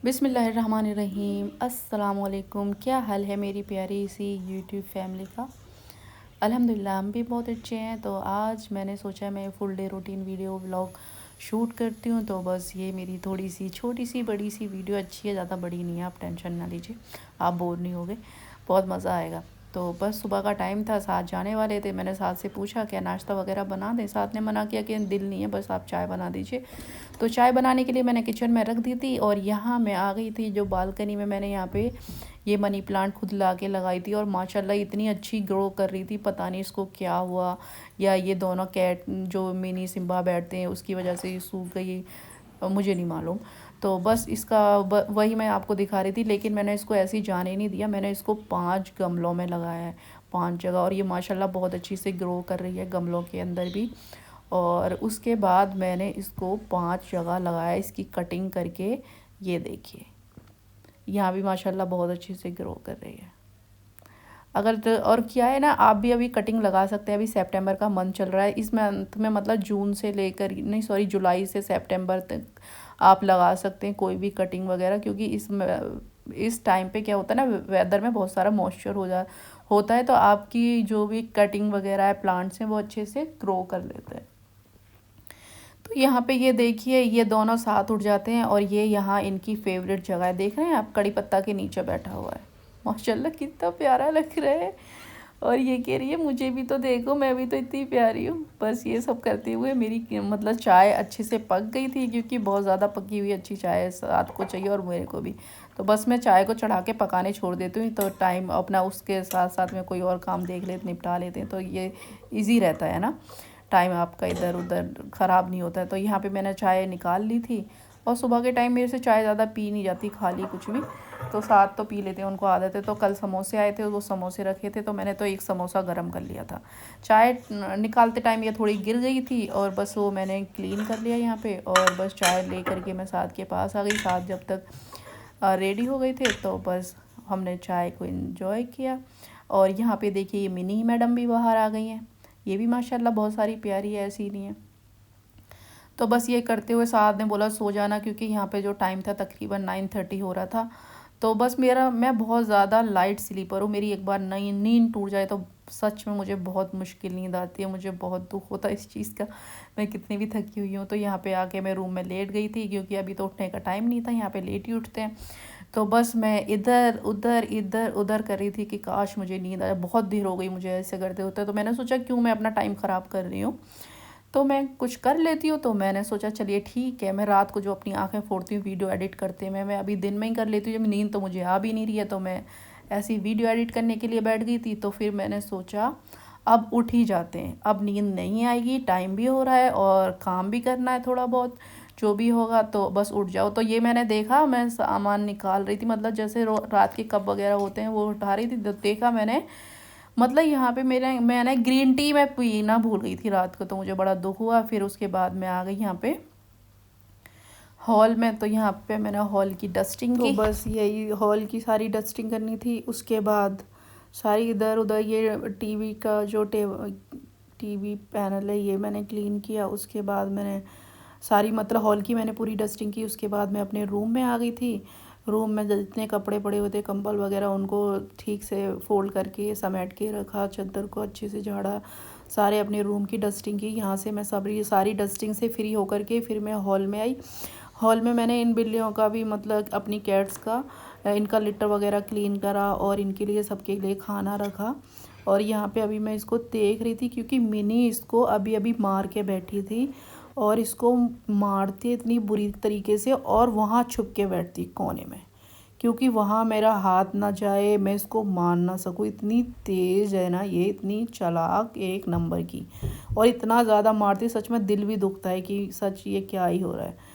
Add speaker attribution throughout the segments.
Speaker 1: बिस्मिल्लाहिर्रहमानिर्रहीम। अस्सलाम वालेकुम। क्या हाल है मेरी प्यारी सी यूट्यूब फैमिली का। अल्हम्दुलिल्लाह हम भी बहुत अच्छे हैं। तो आज मैंने सोचा मैं full day routine video vlog shoot करती हूँ। तो बस ये मेरी थोड़ी सी छोटी सी बड़ी सी वीडियो अच्छी है, ज़्यादा बड़ी नहीं है, आप टेंशन ना लीजिए, आप बोर नहीं होगे, बहुत मज़ा आएगा। तो बस सुबह का टाइम था, साथ जाने वाले थे। मैंने साथ से पूछा क्या नाश्ता वगैरह बना दें, साथ ने मना किया कि दिल नहीं है, बस आप चाय बना दीजिए। तो चाय बनाने के लिए मैंने किचन में रख दी थी और यहाँ मैं आ गई थी जो बालकनी में। मैंने यहाँ पे ये मनी प्लांट खुद ला के लगाई थी और माशाल्लाह इतनी अच्छी ग्रो कर रही थी, पता नहीं इसको क्या हुआ, या ये दोनों कैट जो मिनी सिम्बा बैठते हैं उसकी वजह से ये सूख गई, मुझे नहीं मालूम। तो बस इसका वही मैं आपको दिखा रही थी, लेकिन मैंने इसको ऐसे ही जाने नहीं दिया। मैंने इसको 5 गमलों में लगाया है, 5 जगह, और ये माशाल्लाह बहुत अच्छी से ग्रो कर रही है गमलों के अंदर भी। और उसके बाद मैंने इसको 5 जगह लगाया इसकी कटिंग करके। ये देखिए यहाँ भी माशाल्लाह बहुत अच्छे से ग्रो कर रही है। अगर तो और क्या है ना, आप भी अभी कटिंग लगा सकते हैं। अभी सितंबर का मंथ चल रहा है, इस मंथ में मतलब जून से लेकर नहीं सॉरी जुलाई से सितंबर तक आप लगा सकते हैं कोई भी कटिंग वगैरह, क्योंकि इस टाइम पे क्या होता है ना, वेदर में बहुत सारा मॉइस्चर होता है, तो आपकी जो भी कटिंग वगैरह है प्लांट्स हैं वो अच्छे से ग्रो कर लेते हैं। तो यहाँ पे ये देखिए ये दोनों साथ उठ जाते हैं और ये यहाँ इनकी फेवरेट जगह है। देख रहे हैं आप, कड़ी पत्ता के नीचे बैठा हुआ है, माशाल्लाह कितना प्यारा लग रहा है। और ये कह रही है मुझे भी तो देखो, मैं भी तो इतनी प्यारी हूँ। बस ये सब करते हुए मेरी मतलब चाय अच्छे से पक गई थी, क्योंकि बहुत ज़्यादा पकी हुई अच्छी चाय रात को चाहिए और मेरे को भी। तो बस मैं चाय को चढ़ा के पकाने छोड़ देती हूँ, तो टाइम अपना उसके साथ साथ में कोई और काम देख लेते निपटा लेते हैं, तो ये ईजी रहता है ना, टाइम आपका इधर उधर ख़राब नहीं होता है। तो यहाँ पे मैंने चाय निकाल ली थी। और सुबह के टाइम मेरे से चाय ज़्यादा पी नहीं जाती, खाली कुछ भी, तो साथ तो पी लेते हैं, उनको आदत है। तो कल समोसे आए थे, वो समोसे रखे थे, तो मैंने तो एक समोसा गर्म कर लिया था। चाय निकालते टाइम ये थोड़ी गिर गई थी और बस वो मैंने क्लीन कर लिया यहाँ पे, और बस चाय ले करके मैं साथ के पास आ गई। साथ जब तक रेडी हो गए थे तो बस हमने चाय को इन्जॉय किया। और यहाँ पे देखिए ये मिनी मैडम भी बाहर आ गई हैं, ये भी माशाल्लाह बहुत सारी प्यारी है, ऐसी नहीं है। तो बस ये करते हुए साथ ने बोला सो जाना, क्योंकि यहाँ पे जो टाइम था तकरीबन 9:30 हो रहा था। तो बस मैं बहुत ज़्यादा लाइट स्लीपर हूँ, मेरी एक बार नींद टूट जाए तो सच में मुझे बहुत मुश्किल नींद आती है, मुझे बहुत दुख होता है इस चीज़ का, मैं कितनी भी थकी हुई हूँ। तो यहाँ पे आके मैं रूम में लेट गई थी, क्योंकि अभी तो उठने का टाइम नहीं था, यहाँ पे लेट ही उठते हैं। तो बस मैं इधर उधर कर रही थी कि काश मुझे नींद आए, बहुत देर हो गई मुझे ऐसे करते होते। तो मैंने सोचा क्यों मैं अपना टाइम ख़राब कर रही हूँ, तो मैं कुछ कर लेती हूँ। तो मैंने सोचा चलिए ठीक है, मैं रात को जो अपनी आंखें फोड़ती हूँ वीडियो एडिट करते में, मैं अभी दिन में ही कर लेती हूँ। जब नींद तो मुझे आ भी नहीं रही है, तो मैं ऐसी वीडियो एडिट करने के लिए बैठ गई थी। तो फिर मैंने सोचा अब उठ ही जाते हैं, अब नींद नहीं आएगी, टाइम भी हो रहा है और काम भी करना है थोड़ा बहुत, जो भी होगा तो बस उठ जाओ। तो ये मैंने देखा, मैं सामान निकाल रही थी, मतलब जैसे रात के कप वगैरह होते हैं वो उठा रही थी, तो देखा मैंने, मतलब यहाँ पे मैंने ग्रीन टी मैं पीना भूल गई थी रात को, तो मुझे बड़ा दुख हुआ। फिर उसके बाद मैं आ गई यहाँ पे हॉल में। तो यहाँ पे मैंने हॉल की डस्टिंग की, तो बस यही हॉल की सारी डस्टिंग करनी थी। उसके बाद सारी इधर उधर ये टीवी का जो टीवी पैनल है ये मैंने क्लीन किया। उसके बाद मैंने सारी मतलब हॉल की मैंने पूरी डस्टिंग की। उसके बाद मैं अपने रूम में आ गई थी। रूम में जितने कपड़े पड़े हुए थे, कंबल वगैरह, उनको ठीक से फोल्ड करके समेट के रखा, चादर को अच्छे से झाड़ा, सारे अपने रूम की डस्टिंग की। यहाँ से मैं सारी डस्टिंग से फ्री होकर के फिर मैं हॉल में आई। हॉल में मैंने इन बिल्लियों का भी मतलब अपनी कैट्स का इनका लिटर वगैरह क्लीन करा और इनके लिए सबके लिए खाना रखा। और यहाँ पे अभी मैं इसको देख रही थी, क्योंकि मिनी इसको अभी अभी मार के बैठी थी और इसको मारती इतनी बुरी तरीके से, और वहाँ छुप के बैठती कोने में, क्योंकि वहाँ मेरा हाथ ना जाए, मैं इसको मार ना सकूँ। इतनी तेज़ है ना ये, इतनी चालाक एक नंबर की, और इतना ज़्यादा मारती, सच में दिल भी दुखता है कि सच ये क्या ही हो रहा है।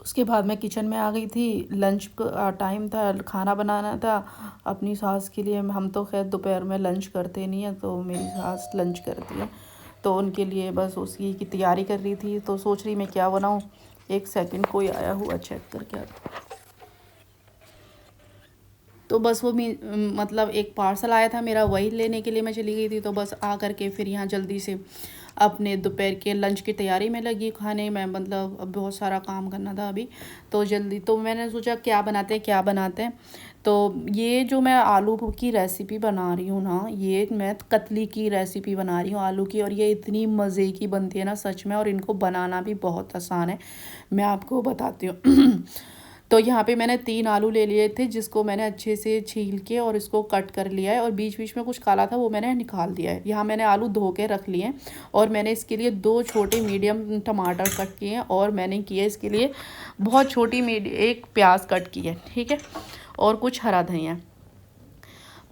Speaker 1: उसके बाद मैं किचन में आ गई थी, लंच का टाइम था, खाना बनाना था अपनी सास के लिए। हम तो खैर दोपहर में लंच करते नहीं हैं, तो मेरी सास लंच करती है, तो उनके लिए बस उसी की तैयारी कर रही थी। तो सोच रही मैं क्या बनाऊँ, एक सेकंड, कोई आया हुआ चेक करके आता। तो बस वो मतलब एक पार्सल आया था मेरा, वही लेने के लिए मैं चली गई थी। तो बस आ करके फिर यहाँ जल्दी से अपने दोपहर के लंच की तैयारी में लगी खाने में, मतलब अब बहुत सारा काम करना था अभी, तो जल्दी तो मैंने सोचा क्या बनाते हैं। तो ये जो मैं आलू की रेसिपी बना रही हूँ ना, ये मैं कतली की रेसिपी बना रही हूँ आलू की, और ये इतनी मज़े की बनती है ना सच में, और इनको बनाना भी बहुत आसान है, मैं आपको बताती हूँ। तो यहाँ पे मैंने 3 आलू ले लिए थे, जिसको मैंने अच्छे से छील के और इसको कट कर लिया है, और बीच बीच में कुछ काला था वो मैंने निकाल दिया है। यहाँ मैंने आलू धो के रख लिए हैं, और मैंने इसके लिए 2 छोटे मीडियम टमाटर कट किए हैं, और मैंने किए इसके लिए बहुत छोटी एक प्याज कट की है, ठीक है, और कुछ हरा धनिया।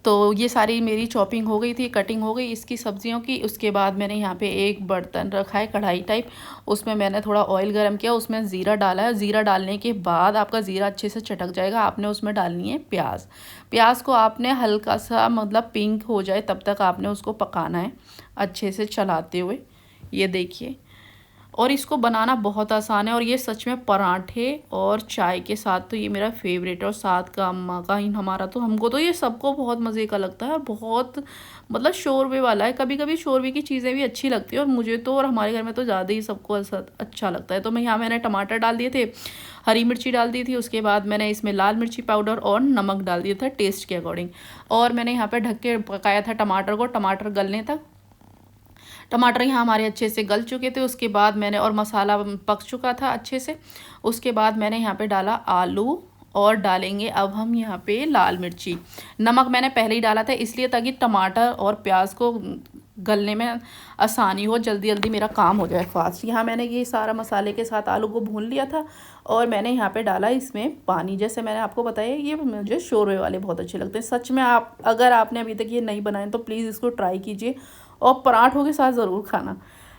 Speaker 1: तो ये सारी मेरी चॉपिंग हो गई थी, कटिंग हो गई इसकी सब्जियों की। उसके बाद मैंने यहाँ पे एक बर्तन रखा है कढ़ाई टाइप, उसमें मैंने थोड़ा ऑयल गरम किया, उसमें ज़ीरा डाला है। ज़ीरा डालने के बाद आपका ज़ीरा अच्छे से चटक जाएगा, आपने उसमें डालनी है प्याज। प्याज को आपने हल्का सा मतलब पिंक हो जाए तब तक आपने उसको पकाना है अच्छे से चलाते हुए, ये देखिए। और इसको बनाना बहुत आसान है, और ये सच में पराठे और चाय के साथ तो ये मेरा फेवरेट है, और साथ का अम्मा का हमारा तो हमको तो ये सबको बहुत मज़े का लगता है, और बहुत मतलब शोरबे वाला है। कभी कभी शोरबे की चीज़ें भी अच्छी लगती है, और मुझे तो और हमारे घर में तो ज़्यादा ही सबको अच्छा लगता है। तो मैंने टमाटर डाल दिए थे, हरी मिर्ची डाल दी थी, उसके बाद मैंने इसमें लाल मिर्ची पाउडर और नमक डाल दिया था टेस्ट के अकॉर्डिंग, और मैंने यहाँ पर ढक के पकाया था टमाटर को, टमाटर गलने तक। टमाटर यहाँ हमारे अच्छे से गल चुके थे, उसके बाद मैंने और मसाला पक चुका था अच्छे से। उसके बाद मैंने यहाँ पे डाला आलू, और डालेंगे अब हम यहाँ पे लाल मिर्ची। नमक मैंने पहले ही डाला था इसलिए ताकि टमाटर और प्याज को गलने में आसानी हो, जल्दी जल्दी मेरा काम हो जाए फास्ट। यहाँ मैंने ये सारा मसाले के साथ आलू को भून लिया था, और मैंने यहाँ पे डाला इसमें पानी। जैसे मैंने आपको बताया ये मुझे शोरबे वाले बहुत अच्छे लगते हैं सच में। आप अगर आपने अभी तक ये नहीं बनाए तो प्लीज़ इसको ट्राई कीजिए, और पराठों के साथ ज़रूर खाना,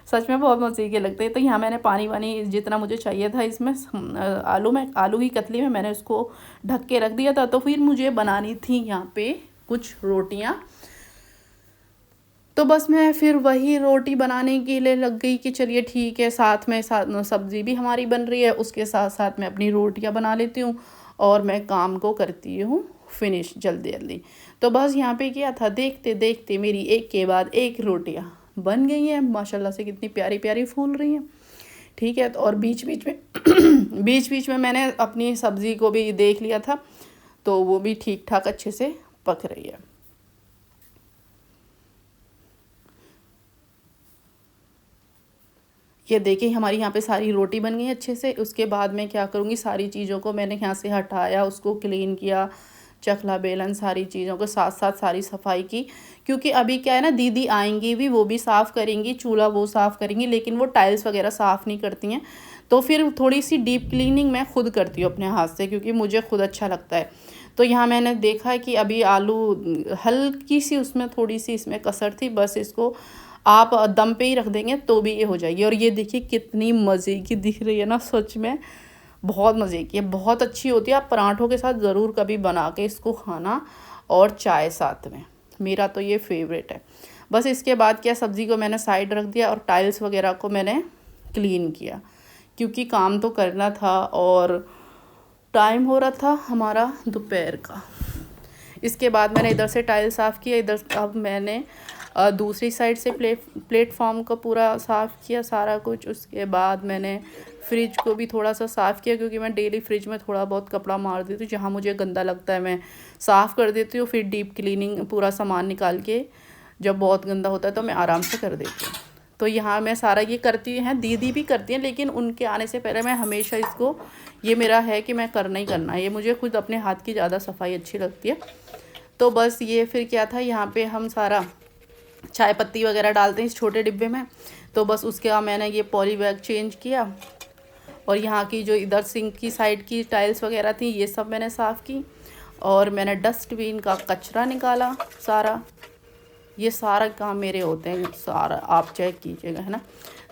Speaker 1: सच में बहुत मज़े के लगते हैं। तो यहाँ मैंने पानी वानी जितना मुझे चाहिए था इसमें आलू की कतली में मैंने उसको ढक के रख दिया था। तो फिर मुझे बनानी थी यहाँ पे कुछ रोटियाँ, तो बस मैं फिर वही रोटी बनाने के लिए लग गई कि चलिए ठीक है, साथ में सब्ज़ी भी हमारी बन रही है, उसके साथ साथ मैं अपनी रोटियाँ बना लेती हूँ, और मैं काम को करती हूँ फिनिश जल्दी जल्दी। तो बस यहाँ पे क्या था, देखते देखते मेरी एक के बाद एक रोटियाँ बन गई हैं माशाल्लाह से, कितनी प्यारी प्यारी फूल रही हैं, ठीक है। तो और बीच बीच में बीच बीच में मैंने अपनी सब्ज़ी को भी देख लिया था, तो वो भी ठीक ठाक अच्छे से पक रही है। ये देखिए हमारी यहाँ पे सारी रोटी बन गई अच्छे से। उसके बाद मैं क्या करूँगी, सारी चीज़ों को मैंने यहाँ से हटाया, उसको क्लीन किया, चकला बेलन सारी चीज़ों को साथ साथ सारी सफाई की, क्योंकि अभी क्या है ना, दीदी आएंगी भी, वो भी साफ़ करेंगी, चूल्हा वो साफ़ करेंगी, लेकिन वो टाइल्स वगैरह साफ़ नहीं करती हैं। तो फिर थोड़ी सी डीप क्लीनिंग मैं खुद करती हूँ अपने हाथ से, क्योंकि मुझे खुद अच्छा लगता है। तो यहाँ मैंने देखा है कि अभी आलू हल्की सी उसमें थोड़ी सी इसमें कसर थी, बस इसको आप दम पे ही रख देंगे तो भी ये हो जाएगी। और ये देखिए कितनी मज़े की दिख रही है ना, सच में बहुत मज़े की है, बहुत अच्छी होती है। आप पराठों के साथ ज़रूर कभी बना के इसको खाना, और चाय साथ में, मेरा तो ये फेवरेट है। बस इसके बाद क्या, सब्ज़ी को मैंने साइड रख दिया, और टाइल्स वगैरह को मैंने क्लीन किया, क्योंकि काम तो करना था, और टाइम हो रहा था हमारा दोपहर का। इसके बाद मैंने इधर से टाइल साफ़ किया, इधर अब मैंने दूसरी साइड से प्लेटफॉर्म को पूरा साफ़ किया सारा कुछ। उसके बाद मैंने फ्रिज को भी थोड़ा सा साफ़ किया, क्योंकि मैं डेली फ्रिज में थोड़ा बहुत कपड़ा मार देती हूँ, जहाँ मुझे गंदा लगता है मैं साफ़ कर देती हूँ, फिर डीप क्लीनिंग पूरा सामान निकाल के जब बहुत गंदा होता है तो मैं आराम से कर देती हूँ। तो यहाँ मैं सारा ये करती हैं, दीदी भी करती हैं, लेकिन उनके आने से पहले मैं हमेशा इसको, ये मेरा है कि मैं करना ही करना है, ये मुझे खुद अपने हाथ की ज़्यादा सफाई अच्छी लगती है। तो बस ये फिर क्या था, यहाँ पे हम सारा चाय पत्ती वगैरह डालते हैं इस छोटे डिब्बे में, तो बस उसके बाद मैंने ये पॉली बैग चेंज किया, और यहाँ की जो इधर सिंक की साइड की टाइल्स वगैरह थी ये सब मैंने साफ़ की, और मैंने डस्टबिन का कचरा निकाला सारा। ये सारा काम मेरे होते हैं, सारा आप चेक कीजिएगा, है ना।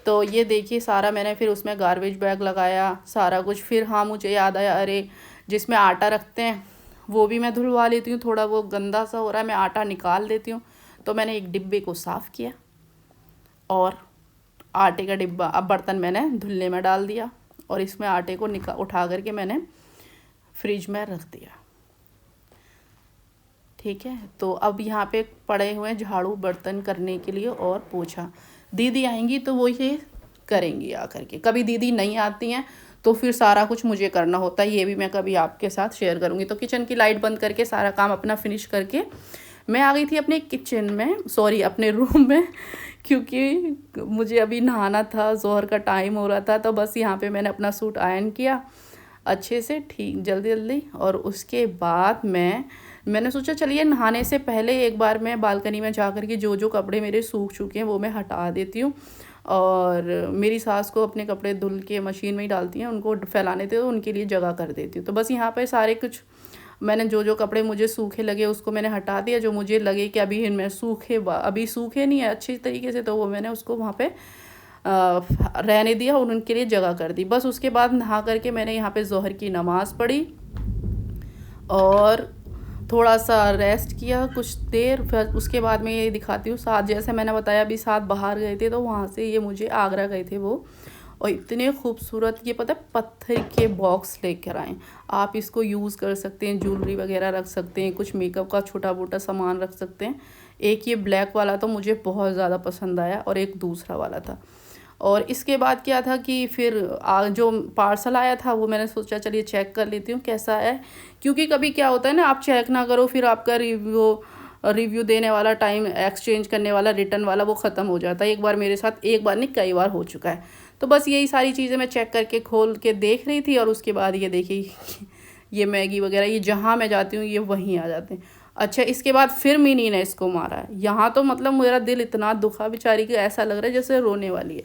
Speaker 1: तो ये देखिए सारा मैंने फिर उसमें गार्बेज बैग लगाया सारा कुछ। फिर हाँ मुझे याद आया, अरे जिसमें आटा रखते हैं वो भी मैं धुलवा लेती हूँ, थोड़ा वो गंदा सा हो रहा है, मैं आटा निकाल देती हूँ। तो मैंने एक डिब्बे को साफ़ किया, और आटे का डिब्बा अब बर्तन मैंने धुलने में डाल दिया, और इसमें आटे को उठा करके मैंने फ्रिज में रख दिया, ठीक है। तो अब यहाँ पे पड़े हुए झाड़ू बर्तन करने के लिए और पोछा। दीदी आएंगी तो वो ये करेंगी आकर के। कभी दीदी नहीं आती हैं तो फिर सारा कुछ मुझे करना होता है, ये भी मैं कभी आपके साथ शेयर करूँगी। तो किचन की लाइट बंद करके सारा काम अपना फिनिश करके मैं आ गई थी अपने किचन में, सॉरी अपने रूम में, क्योंकि मुझे अभी नहाना था, ज़ोहर का टाइम हो रहा था। तो बस यहाँ पे मैंने अपना सूट आयरन किया अच्छे से, ठीक जल्दी जल्दी। और उसके बाद मैंने सोचा चलिए नहाने से पहले एक बार मैं बालकनी में जा कर के जो जो कपड़े मेरे सूख चुके हैं वो मैं हटा देती हूँ। और मेरी सास को अपने कपड़े धुल के मशीन में ही डालती हैं, उनको फैलाने थे तो उनके लिए जगह कर देती हूँ। तो बस यहाँ पे सारे कुछ मैंने जो जो कपड़े मुझे सूखे लगे उसको मैंने हटा दिया। जो मुझे लगे कि अभी इनमें अभी सूखे नहीं है अच्छी तरीके से, तो वो मैंने उसको वहाँ पे रहने दिया और उनके लिए जगह कर दी। बस उसके बाद नहा करके मैंने यहाँ पे ज़ोहर की नमाज़ पढ़ी और थोड़ा सा रेस्ट किया कुछ देर। फिर उसके बाद मैं ये दिखाती हूँ, साथ जैसे मैंने बताया अभी साथ बाहर गए थे तो वहाँ से ये मुझे आगरा गए थे वो, और इतने खूबसूरत ये पता है पत्थर के बॉक्स लेकर आए। आप इसको यूज़ कर सकते हैं, ज्वेलरी वगैरह रख सकते हैं, कुछ मेकअप का छोटा मोटा सामान रख सकते हैं। एक ये ब्लैक वाला तो मुझे बहुत ज़्यादा पसंद आया और एक दूसरा वाला था। और इसके बाद क्या था कि फिर जो पार्सल आया था वो मैंने सोचा चलिए चेक कर लेती हूँ कैसा है, क्योंकि कभी क्या होता है ना आप चेक ना करो फिर आपका रिव्यू देने वाला टाइम, एक्सचेंज करने वाला, रिटर्न वाला वो ख़त्म हो जाता है। एक बार मेरे साथ, एक बार नहीं कई बार हो चुका है। तो बस यही सारी चीज़ें मैं चेक करके खोल के देख रही थी। और उसके बाद ये देखिए ये मैगी वगैरह ये जहाँ मैं जाती हूँ ये वहीं आ जाते हैं। अच्छा, इसके बाद फिर मिनी ने इसको मारा है। यहाँ तो मतलब मेरा दिल इतना दुखा बेचारी कि ऐसा लग रहा है जैसे रोने वाली है।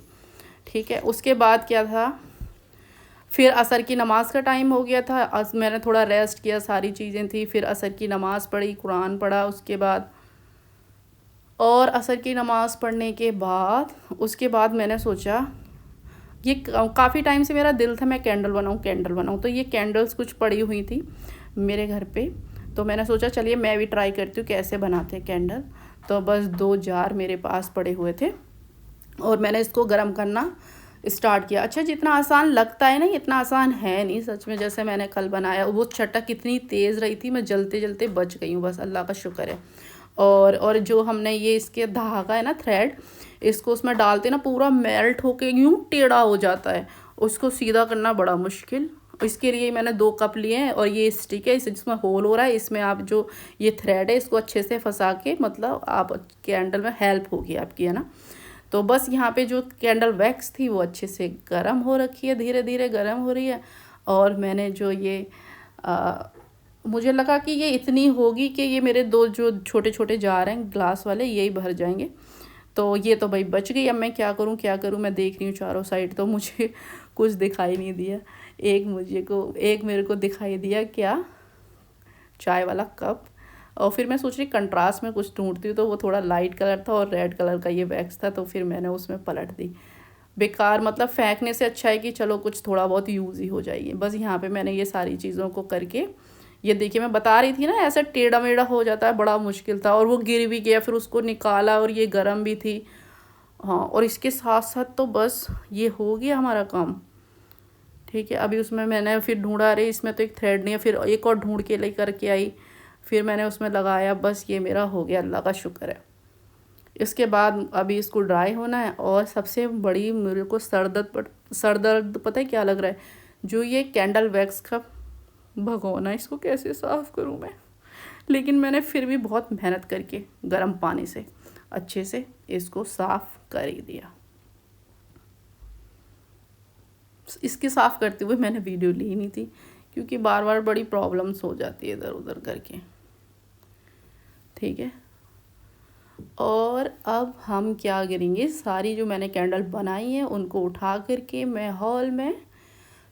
Speaker 1: ठीक है, उसके बाद क्या था, फिर असर की नमाज़ का टाइम हो गया था। मैंने थोड़ा रेस्ट किया, सारी चीज़ें थी। फिर असर की नमाज़ पढ़ी, कुरान पढ़ा उसके बाद। और असर की नमाज़ पढ़ने के बाद उसके बाद मैंने सोचा ये काफ़ी टाइम से मेरा दिल था मैं कैंडल बनाऊँ। तो ये कैंडल्स कुछ पड़ी हुई थी मेरे घर पे, तो मैंने सोचा चलिए मैं भी ट्राई करती हूँ कैसे बनाते हैं कैंडल। तो बस 2 जार मेरे पास पड़े हुए थे और मैंने इसको गर्म करना स्टार्ट किया। अच्छा, जितना आसान लगता है ना इतना आसान है नहीं सच में। जैसे मैंने कल बनाया वो चटक इतनी तेज़ रही थी, मैं जलते जलते बच गई हूँ, बस अल्लाह का शुक्र है। और जो हमने ये इसके धागा है ना थ्रेड, इसको उसमें डालते ना पूरा मेल्ट होके यूँ टेढ़ा हो जाता है, उसको सीधा करना बड़ा मुश्किल। इसके लिए मैंने 2 कप लिए हैं और ये स्टिक है इसमें होल हो रहा है, इसमें आप जो ये थ्रेड है इसको अच्छे से फंसा के मतलब आप कैंडल में हेल्प होगी आपकी, है ना। तो बस यहाँ पे जो कैंडल वैक्स थी वो अच्छे से गर्म हो रखी है, धीरे धीरे गर्म हो रही है। और मैंने जो ये मुझे लगा कि ये इतनी होगी कि ये मेरे 2 जो छोटे छोटे जार हैं ग्लास वाले यही भर जाएंगे। तो ये तो भाई बच गई। अब मैं क्या करूँ मैं देख रही हूँ चारों साइड, तो मुझे कुछ दिखाई नहीं दिया। एक मेरे को दिखाई दिया क्या, चाय वाला कप। और फिर मैं सोच रही कंट्रास्ट में कुछ ढूंढती हूँ, तो वो थोड़ा लाइट कलर था और रेड कलर का ये वैक्स था, तो फिर मैंने उसमें पलट दी। बेकार, मतलब फेंकने से अच्छा है कि चलो कुछ थोड़ा बहुत यूज़ ही हो जाएगी। बस यहाँ पे मैंने ये सारी चीज़ों को करके, ये देखिए मैं बता रही थी ना ऐसा टेढ़ा मेढ़ा हो जाता है, बड़ा मुश्किल था। और वो गिर भी गया, फिर उसको निकाला और ये गर्म भी थी। हाँ, और इसके साथ साथ तो बस ये हो गया हमारा काम। ठीक है, अभी उसमें मैंने फिर ढूंढा, रही इसमें तो एक थ्रेड नहीं है, फिर एक और ढूंढ के ले करके आई, फिर मैंने उसमें लगाया। बस ये मेरा हो गया, अल्लाह का शुक्र है। इसके बाद अभी इसको ड्राई होना है। और सबसे बड़ी मेरे को सर दर्द पता है क्या लग रहा है, जो ये कैंडल वैक्स का भगोना, इसको कैसे साफ़ करूँ मैं। लेकिन मैंने फिर भी बहुत मेहनत करके गर्म पानी से अच्छे से इसको साफ़ कर ही दिया। इसके साफ़ करते हुए मैंने वीडियो ली नहीं थी क्योंकि बार बार बड़ी प्रॉब्लम्स हो जाती है इधर उधर करके। ठीक है, और अब हम क्या करेंगे, सारी जो मैंने कैंडल बनाई है उनको उठा करके मैं हॉल में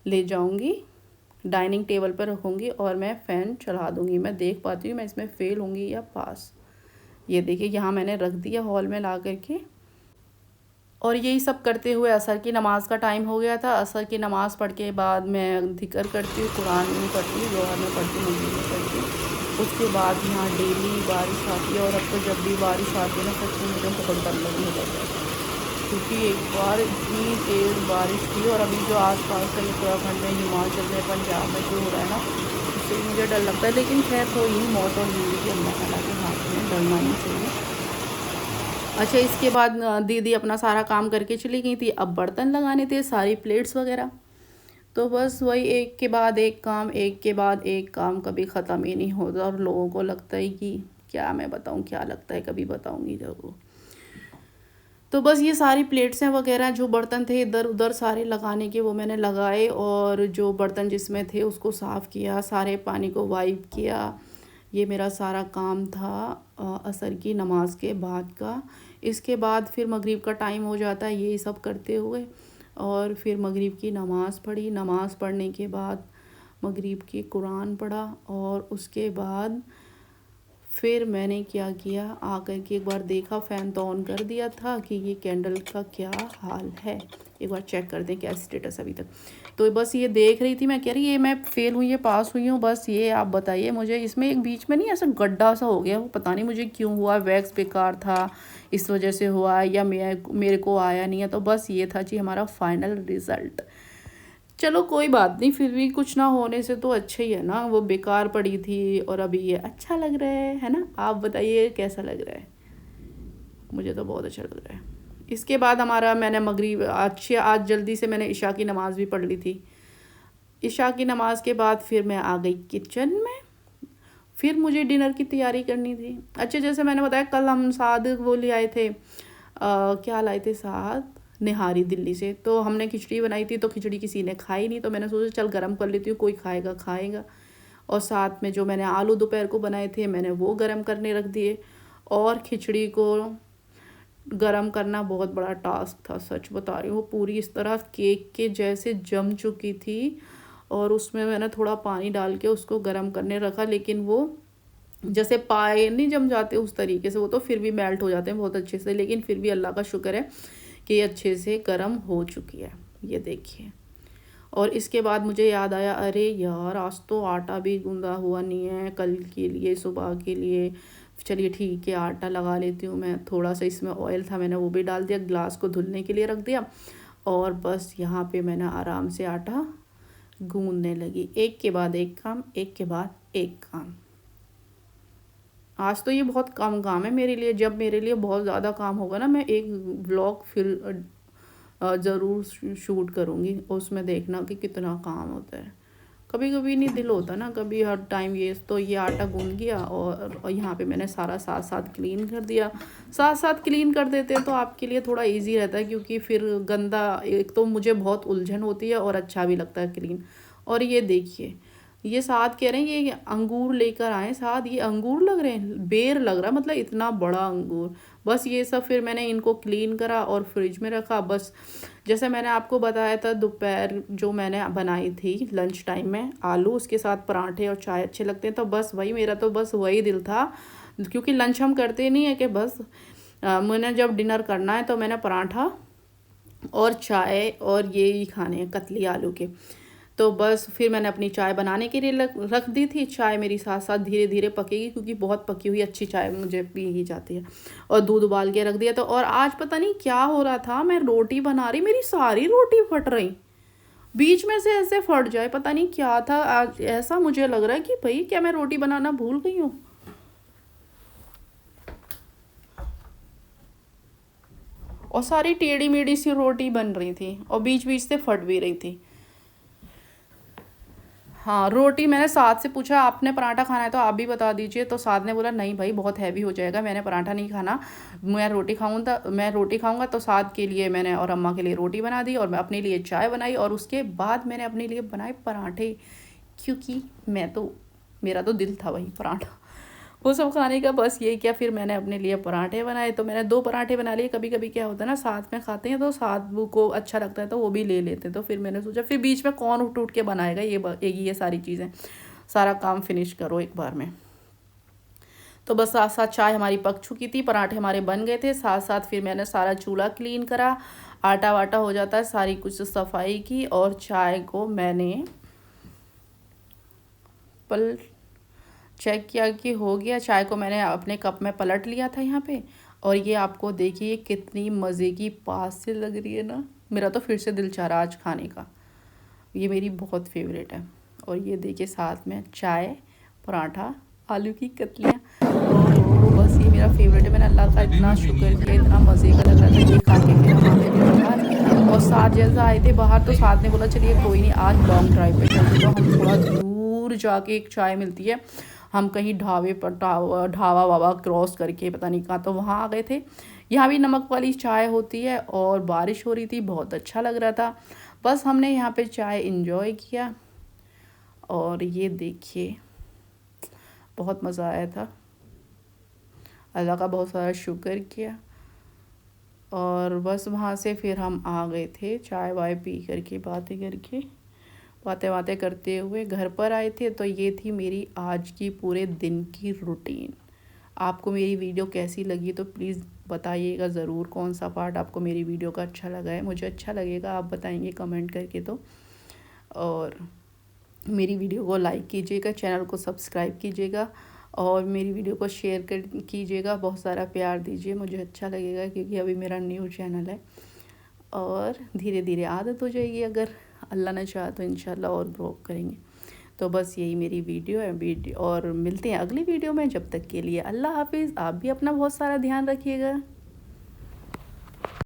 Speaker 1: ले जाऊंगी, डाइनिंग टेबल पर रखूँगी और मैं फ़ैन चला दूँगी। मैं देख पाती हूँ मैं इसमें फ़ेल होंगी या पास। ये देखिए यहाँ मैंने रख दिया हॉल में ला करके। और यही सब करते हुए असर की नमाज़ का टाइम हो गया था। असर की नमाज़ पढ़ के बाद मैं ज़िक्र करती हूँ, कुरान में पढ़ती हूँ, ज़ोहर में पढ़ती हूँ, मस्जिद में पढ़ती हूँ। उसके बाद यहाँ डेली बारिश आती है और अब तो जब भी बारिश आती है ना सच में मुझे बहुत डर लगने लगा है, क्योंकि एक बार इतनी तेज़ बारिश थी। और अभी जो आसपास का उत्तराखंड में, हिमाचल में, पंजाब में जो हो रहा है ना, उससे मुझे डर लगता है। लेकिन खैर कोई नहीं, मौत और ज़िंदगी अल्लाह ताला के हाथ में, डरना नहीं चाहिए। अच्छा, इसके बाद दीदी अपना सारा काम करके चली गई थी। अब बर्तन लगाने थे, सारी प्लेट्स वगैरह। तो बस वही एक के बाद एक काम, एक के बाद एक काम, कभी ख़त्म ही नहीं होता। और लोगों को लगता है कि क्या मैं बताऊँ, क्या लगता है, कभी बताऊँगी जब वो। तो बस ये सारी प्लेट्स हैं वगैरह, जो बर्तन थे इधर उधर सारे लगाने के, वो मैंने लगाए। और जो बर्तन जिसमें थे उसको साफ़ किया, सारे पानी को वाइप किया। ये मेरा सारा काम था असर की नमाज के बाद का। इसके बाद फिर मगरिब का टाइम हो जाता है यही सब करते हुए। और फिर मगरिब की नमाज़ पढ़ी। नमाज़ पढ़ने के बाद मगरिब की कुरान पढ़ा। और उसके बाद फिर मैंने क्या किया, आकर के एक बार देखा, फ़ैन तो ऑन कर दिया था कि ये कैंडल का क्या हाल है, एक बार चेक कर दें क्या स्टेटस अभी तक। तो बस ये देख रही थी, मैं कह रही ये मैं फ़ेल हुई है पास हुई हूँ, बस ये आप बताइए मुझे। इसमें एक बीच में नहीं ऐसा गड्ढा सा हो गया, वो पता नहीं मुझे क्यों हुआ, वैक्स बेकार था इस वजह से हुआ, या मेरे को आया नहीं है। तो बस ये था जी हमारा फाइनल रिज़ल्ट। चलो कोई बात नहीं, फिर भी कुछ ना होने से तो अच्छा ही है ना। वो बेकार पड़ी थी और अभी ये अच्छा लग रहा है ना। आप बताइए कैसा लग रहा है। मुझे तो बहुत अच्छा लग रहा है। इसके बाद हमारा मैंने मगरिब आज जल्दी से मैंने इशा की नमाज़ भी पढ़ ली थी। इशा की नमाज़ के बाद फिर मैं आ गई किचन में। फिर मुझे डिनर की तैयारी करनी थी। अच्छा, जैसे मैंने बताया कल हम साथ वो ले आए थे, क्या लाए थे साथ, निहारी दिल्ली से। तो हमने खिचड़ी बनाई थी, तो खिचड़ी किसी ने खाई नहीं, तो मैंने सोचा चल गरम कर लेती हूँ, कोई खाएगा खाएगा। और साथ में जो मैंने आलू दोपहर को बनाए थे मैंने वो गरम करने रख दिए। और खिचड़ी को गरम करना बहुत बड़ा टास्क था, सच बता रही हूँ। वो पूरी इस तरह केक के जैसे जम चुकी थी। और उसमें मैंने थोड़ा पानी डाल के उसको गरम करने रखा, लेकिन वो जैसे पाए नहीं जम जाते उस तरीके से, वो तो फिर भी मेल्ट हो जाते हैं बहुत अच्छे से। लेकिन फिर भी अल्लाह का शुक्र है कि ये अच्छे से गर्म हो चुकी है, ये देखिए। और इसके बाद मुझे याद आया, अरे यार आज तो आटा भी गूंदा हुआ नहीं है कल के लिए, सुबह के लिए। चलिए ठीक है, आटा लगा लेती हूँ मैं। थोड़ा सा इसमें ऑयल था, मैंने वो भी डाल दिया, ग्लास को धुलने के लिए रख दिया। और बस यहाँ पे मैंने आराम से आटा गूंदने लगी, एक के बाद एक काम, एक के बाद एक काम। आज तो ये बहुत कम काम है मेरे लिए। जब मेरे लिए बहुत ज़्यादा काम होगा ना, मैं एक व्लॉग फिर ज़रूर शूट करूँगी, उसमें देखना कि कितना काम होता है। कभी कभी नहीं दिल होता ना, कभी हर टाइम ये। तो ये आटा गूंद गया और यहाँ पे मैंने सारा साथ साथ क्लीन कर दिया। साथ साथ क्लीन कर देते हैं तो आपके लिए थोड़ा इजी रहता है, क्योंकि फिर गंदा, एक तो मुझे बहुत उलझन होती है और अच्छा भी लगता है क्लीन। और ये देखिए, ये साथ कह रहे हैं ये अंगूर लेकर आए साथ, ये अंगूर लग रहे हैं, बेर लग रहा है, मतलब इतना बड़ा अंगूर। बस ये सब फिर मैंने इनको क्लीन करा और फ्रिज में रखा। बस जैसे मैंने आपको बताया था, दोपहर जो मैंने बनाई थी लंच टाइम में, आलू उसके साथ पराठे और चाय अच्छे लगते हैं, तो बस वही मेरा तो बस वही दिल था। क्योंकि लंच हम करते नहीं है कि बस मैंने जब डिनर करना है तो मैंने पराठा और चाय और ये ही खाने हैं, कतली आलू के। तो बस फिर मैंने अपनी चाय बनाने के लिए रख दी थी। चाय मेरी साथ साथ धीरे धीरे पकेगी, क्योंकि बहुत पकी हुई अच्छी चाय मुझे पी ही जाती है। और दूध उबाल के रख दिया। तो और आज पता नहीं क्या हो रहा था, मैं रोटी बना रही, मेरी सारी रोटी फट रही, बीच में से ऐसे फट जाए, पता नहीं क्या था आज। ऐसा मुझे लग रहा है कि भाई क्या मैं रोटी बनाना भूल गई हूँ। और सारी टेढ़ी मेढ़ी सी रोटी बन रही थी और बीच बीच से फट भी रही थी। हाँ, रोटी मैंने साथ से पूछा आपने पराठा खाना है तो आप भी बता दीजिए, तो साथ ने बोला नहीं भाई बहुत हैवी हो जाएगा, मैंने पराठा नहीं खाना, मैं रोटी खाऊंगा। तो साथ के लिए मैंने और अम्मा के लिए रोटी बना दी और मैं अपने लिए चाय बनाई। और उसके बाद मैंने अपने लिए बनाए पराठे, क्योंकि मेरा तो दिल था वही पराठा वो सब खाने का। बस ये क्या, फिर मैंने अपने लिए पराठे बनाए। तो मैंने 2 पराठे बना लिए। कभी कभी क्या होता है ना, साथ में खाते हैं तो साथ को अच्छा लगता है तो वो भी ले लेते हैं। तो फिर मैंने सोचा फिर बीच में कौन उठ उठ के बनाएगा ये सारी चीज़ें, सारा काम फिनिश करो एक बार में। तो बस साथ साथ चाय हमारी पक चुकी थी, पराठे हमारे बन गए थे। साथ साथ फिर मैंने सारा चूल्हा क्लीन करा, आटा वाटा हो जाता है, सारी कुछ सफाई की। और चाय को मैंने चेक किया कि हो गया। चाय को मैंने अपने कप में पलट लिया था यहाँ पे। और ये आपको देखिए कितनी मज़े की पास से लग रही है ना। मेरा तो फिर से दिल चाह रहा आज खाने का, ये मेरी बहुत फेवरेट है। और ये देखिए साथ में चाय, पराठा, आलू की कतलियाँ, बस ये मेरा मेरा फेवरेट है। मैंने अल्लाह का इतना शुक्र किया, इतना मज़े का लग रहा था ये खा के। फिर हम आ गए थे बाहर और साथ जैसा आए थे बाहर तो साथ ने बोला चलिए कोई नहीं आज लॉन्ग ड्राइव पे चलते। तो हम थोड़ा दूर जाके एक चाय मिलती है, हम कहीं ढाबे पर ढाबा वाबा क्रॉस करके पता नहीं कहाँ, तो वहाँ आ गए थे। यहाँ भी नमक वाली चाय होती है और बारिश हो रही थी, बहुत अच्छा लग रहा था। बस हमने यहाँ पे चाय इंजॉय किया और ये देखिए बहुत मज़ा आया था। अल्लाह का बहुत सारा शुक्र किया और बस वहाँ से फिर हम आ गए थे चाय वाय पी करके, बातें बातें करते हुए घर पर आए थे। तो ये थी मेरी आज की पूरे दिन की रूटीन। आपको मेरी वीडियो कैसी लगी तो प्लीज़ बताइएगा ज़रूर, कौन सा पार्ट आपको मेरी वीडियो का अच्छा लगा है। मुझे अच्छा लगेगा, आप बताएंगे कमेंट करके तो। और मेरी वीडियो को लाइक कीजिएगा, चैनल को सब्सक्राइब कीजिएगा और मेरी वीडियो को शेयर कीजिएगा। बहुत सारा प्यार दीजिए, मुझे अच्छा लगेगा क्योंकि अभी मेरा न्यू चैनल है और धीरे धीरे आदत हो जाएगी, अगर अल्लाह ने चाहा तो इंशाल्लाह और ग्रो करेंगे। तो बस यही मेरी वीडियो है और मिलते हैं अगली वीडियो में। जब तक के लिए अल्लाह हाफिज़। आप भी अपना बहुत सारा ध्यान रखिएगा।